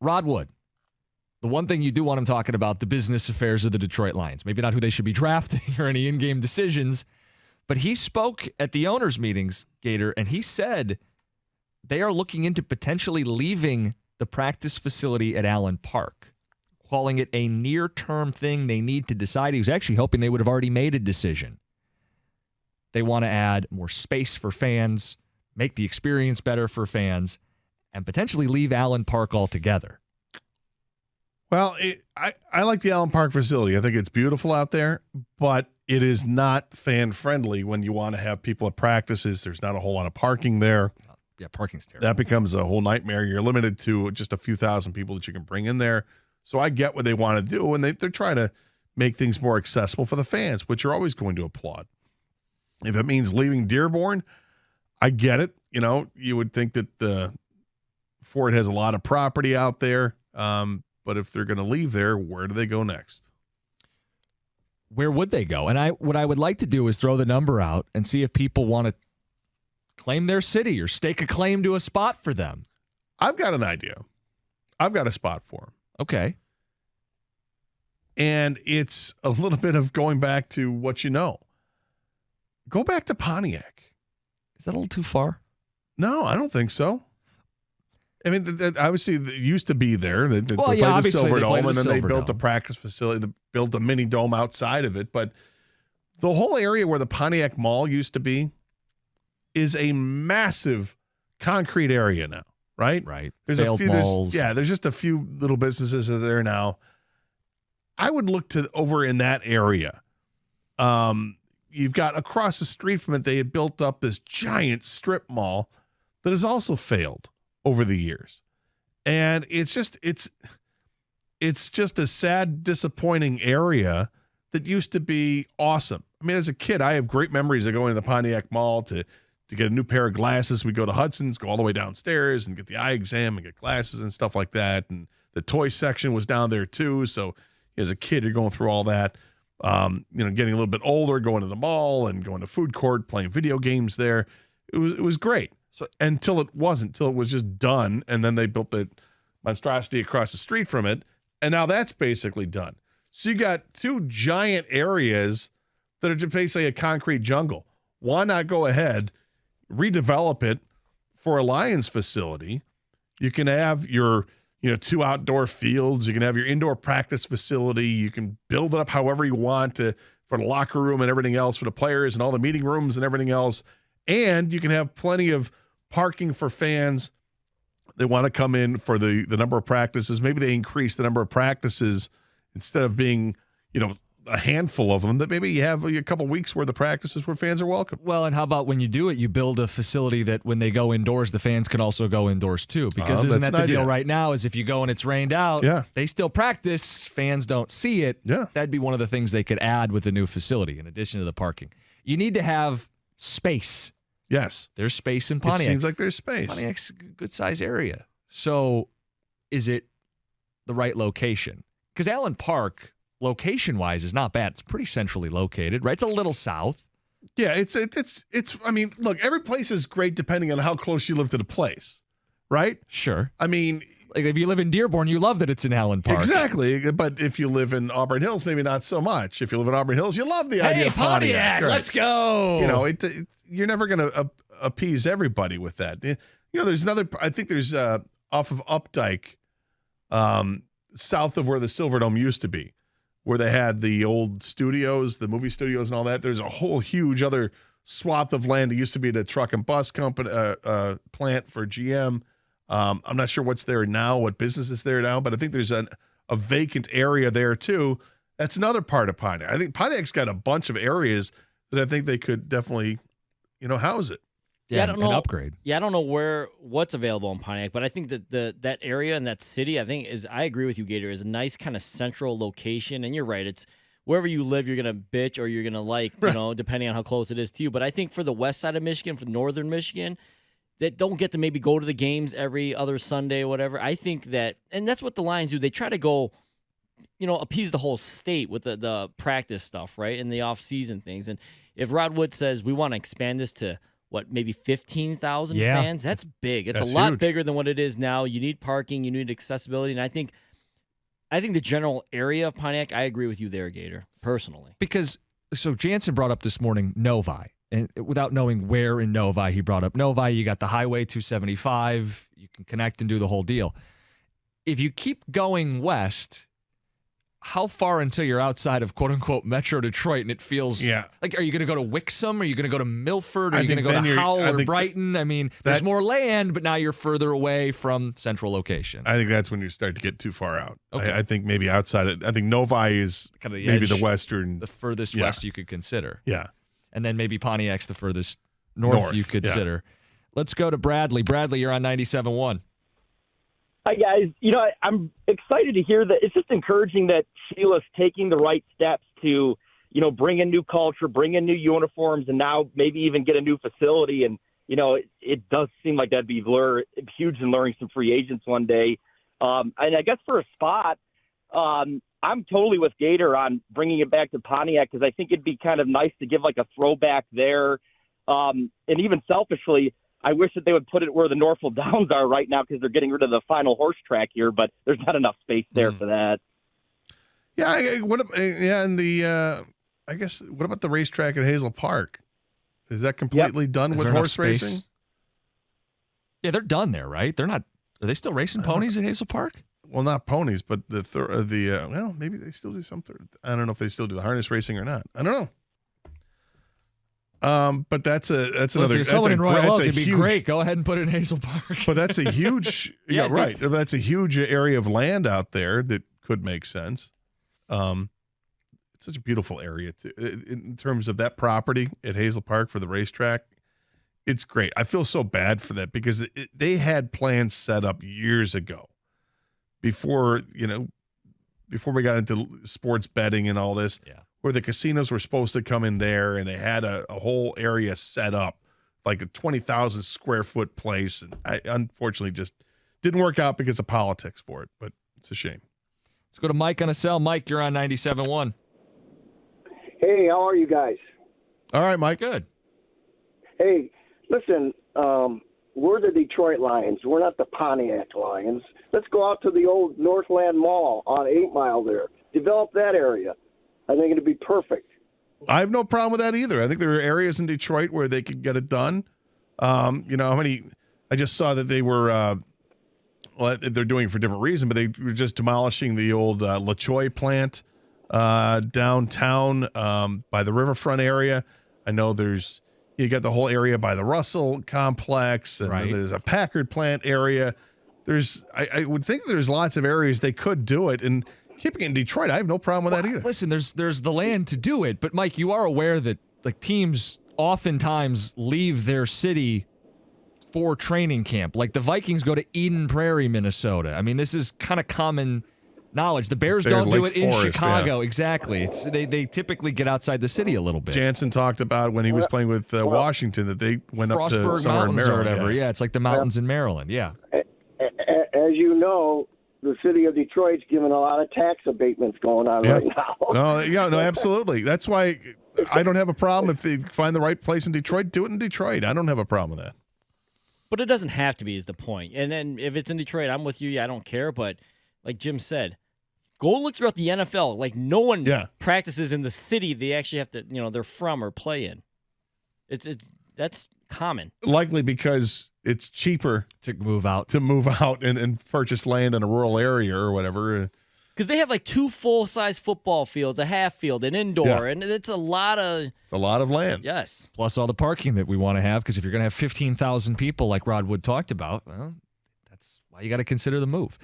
Rod Wood. The one thing you do want him talking about, the business affairs of the Detroit Lions. Maybe not who they should be drafting or any in-game decisions, but he spoke at the owners' meetings, Gator, and he said they are looking into potentially leaving the practice facility at Allen Park, calling it a near-term thing they need to decide. He was actually hoping they would have already made a decision. They want to add more space for fans, make the experience better for fans, and potentially leave Allen Park altogether. Well, I like the Allen Park facility. I think it's beautiful out there, but it is not fan-friendly when you want to have people at practices. There's not a whole lot of parking there. Yeah, parking's terrible. That becomes a whole nightmare. You're limited to just a few thousand people that you can bring in there. So I get what they want to do, and they're trying to make things more accessible for the fans, which you're always going to applaud. If it means leaving Dearborn, I get it. You know, you would think that Ford has a lot of property out there. But if they're going to leave there, where do they go next? Where would they go? And what I would like to do is throw the number out and see if people want to claim their city or stake a claim to a spot for them. I've got an idea. I've got a spot for them. Okay. And it's a little bit of going back to what you know. Go back to Pontiac. Is that a little too far? No, I don't think so. I mean, obviously, it used to be there. They played the Silverdome, and then they built a practice facility. They built a mini dome outside of it. But the whole area where the Pontiac Mall used to be is a massive concrete area now, right? Right. There's there's just a few little businesses that are there now. I would look to over in that area. You've got across the street from it, they had built up this giant strip mall that has also failed over the years. And it's just a sad, disappointing area that used to be awesome. I mean, as a kid, I have great memories of going to the Pontiac Mall to get a new pair of glasses. We go to Hudson's, go all the way downstairs and get the eye exam and get glasses and stuff like that. And the toy section was down there too. So as a kid, you're going through all that. Getting a little bit older, going to the mall and going to food court, playing video games there. It was great. So until it was just done, and then they built the monstrosity across the street from it, and now that's basically done. So you got two giant areas that are just basically a concrete jungle. Why not go ahead, redevelop it for a Lions facility? You can have your two outdoor fields. You can have your indoor practice facility. You can build it up however you want for the locker room and everything else for the players and all the meeting rooms and everything else. And you can have plenty of parking for fans that want to come in for the number of practices. Maybe they increase the number of practices instead of being, a handful of them, that maybe you have a couple weeks where the practices where fans are welcome. Well, and how about when you do it, you build a facility that when they go indoors, the fans can also go indoors too? Because isn't that the deal right now is if you go and it's rained out, they still practice, fans don't see it. Yeah. That'd be one of the things they could add with the new facility in addition to the parking. You need to have space. Yes. There's space in Pontiac. It seems like there's space. Pontiac's a good size area. So is it the right location? Because Allen Park, location-wise, is not bad. It's pretty centrally located, right? It's a little south. Yeah, it's. I mean, look, every place is great depending on how close you live to the place, right? Sure. I mean, like if you live in Dearborn, you love that it's in Allen Park. Exactly. But if you live in Auburn Hills, maybe not so much. If you live in Auburn Hills, you love the idea of Pontiac. Right. Let's go. You're never going to appease everybody with that. There's another. I think there's off of Updike, south of where the Silverdome used to be, where they had the old studios, the movie studios and all that. There's a whole huge other swath of land. It used to be the truck and bus company plant for GM. I'm not sure what's there now, what business is there now, but I think there's a vacant area there too. That's another part of Pontiac. I think Pontiac's got a bunch of areas that I think they could definitely, house it. Yeah, I don't know. Upgrade. Yeah, I don't know what's available in Pontiac, but I think that that area and that city, I agree with you, Gator, is a nice kind of central location. And you're right, it's wherever you live, you're gonna bitch or you're gonna like, depending on how close it is to you. But I think for the west side of Michigan, for northern Michigan, that don't get to maybe go to the games every other Sunday or whatever. I think that, and that's what the Lions do. They try to go, appease the whole state with the practice stuff, right, and the off-season things. And if Rod Wood says we want to expand this to maybe 15,000 Yeah. fans? That's big. It's That's a lot huge. bigger than what it is now. You need parking, you need accessibility, and I think the general area of Pontiac, I agree with you there, Gator, personally. Because, so Jansen brought up this morning Novi, and without knowing where in Novi he brought up Novi, you got the Highway 275, you can connect and do the whole deal. If you keep going west, how far until you're outside of quote-unquote Metro Detroit and it feels like, are you going to go to Wixom? Are you going to go to Milford? Are you going to go to Howell or Brighton? I mean, there's more land, but now you're further away from central location. I think that's when you start to get too far out. Okay. I think maybe outside it. I think Novi is Kind of the maybe edge, the western. the furthest west you could consider. Yeah. And then maybe Pontiac's the furthest north you consider. Let's go to Bradley. Bradley, you're on 97.1. Hi, guys. I'm excited to hear that. It's just encouraging that Sheila's taking the right steps to, bring in new culture, bring in new uniforms, and now maybe even get a new facility. And, it does seem like that'd be huge in luring some free agents one day. And I guess for a spot, I'm totally with Gator on bringing it back to Pontiac because I think it'd be kind of nice to give like a throwback there. And even selfishly, I wish that they would put it where the Norfolk Downs are right now because they're getting rid of the final horse track here, but there's not enough space there for that. Yeah, I guess what about the racetrack at Hazel Park? Is that completely done with horse racing? Yeah, they're done there, right? They're not. Are they still racing ponies at Hazel Park? Well, not ponies, but well, maybe they still do something. I don't know if they still do the harness racing or not. I don't know. But that's another. If someone in Royal Oak would be huge, great. Go ahead and put it in Hazel Park. But that's a huge. Yeah, right. That's a huge area of land out there that could make sense. It's such a beautiful area in terms of that property at Hazel Park for the racetrack. It's great. I feel so bad for that because they had plans set up years ago, before we got into sports betting and all this. Yeah. Where the casinos were supposed to come in there, and they had a whole area set up, like a 20,000 square foot place. And I unfortunately just didn't work out because of politics for it, but it's a shame. Let's go to Mike on a cell. Mike, you're on 97.1. Hey, how are you guys? All right, Mike. Good. Hey, listen, we're the Detroit Lions. We're not the Pontiac Lions. Let's go out to the old Northland Mall on 8 Mile there. Develop that area. I think it'd be perfect. I have no problem with that either. I think there are areas in Detroit where they could get it done. How many? I just saw that they were. They're doing it for a different reason, but they were just demolishing the old LaChoy plant downtown by the riverfront area. I know you got the whole area by the Russell complex, and then there's a Packard plant area. I would think there's lots of areas they could do it, and keeping it in Detroit, I have no problem with that either. Listen, there's the land to do it, but Mike, you are aware that like teams oftentimes leave their city for training camp. Like the Vikings go to Eden Prairie, Minnesota. I mean, this is kind of common knowledge. The Bears don't do it in Chicago. Yeah. Exactly. They typically get outside the city a little bit. Jansen talked about when he was playing with Washington that they went up to Frostburg somewhere in Mountains Maryland. or whatever. Yeah, it's like the mountains in Maryland. Yeah. As you know, the city of Detroit's given a lot of tax abatements going on right now. No, absolutely. That's why I don't have a problem if they find the right place in Detroit. Do it in Detroit. I don't have a problem with that. But it doesn't have to be, is the point. And then if it's in Detroit, I'm with you. Yeah, I don't care. But like Jim said, go look throughout the NFL. Like no one practices in the city they actually have to, they're from or play in. That's common. Likely because it's cheaper to move out and purchase land in a rural area or whatever. Because they have like 2 full-size football fields, a half field, an indoor, and it's a lot of land. Yes. Plus all the parking that we want to have, because if you're going to have 15,000 people like Rod Wood talked about, well, that's why you got to consider the move.